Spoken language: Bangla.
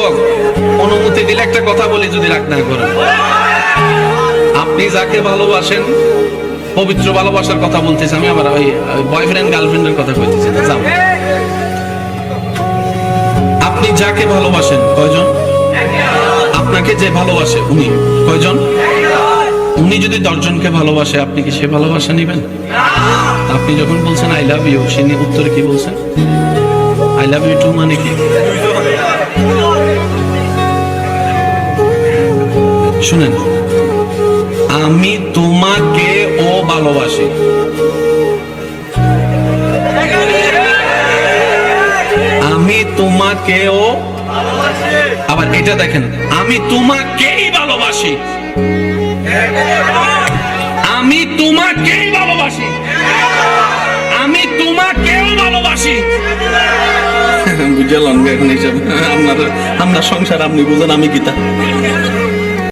যুবক, অনুমতি দিলে একটা কথা বলি, যদি রাগ না করেন। আপনি যাকে ভালোবাসেন, পবিত্র ভালোবাসার কথা বলতেছি আমি, আমার ওই বয়ফ্রেন্ড গার্লফ্রেন্ডের কথা কইতেছি না, যাও। আপনি যাকে ভালোবাসেন কয়জন? আপনাকে যে ভালোবাসে উনি কয়জন? উনি যদি 10 জনকে ভালোবাসে, আপনি কি সে ভালোবাসা নিবেন? আপনি যখন বলছেন আই লাভ ইউ, সে উত্তরে কি বলছেন? আই লাভ ইউ টু মানে কি? শুনেন, আমি তোমাকে ও ভালোবাসি, আমি তোমাকেও, আবার এটা দেখেন, আমি তোমাকেই ভালোবাসি, আমি তোমাকেই ভালোবাসি, আমি তোমাকেও ভালোবাসি। বুঝলাম এখন এইসব আপনার, আমরা সংসার আপনি বুঝেন, আমি গীতা।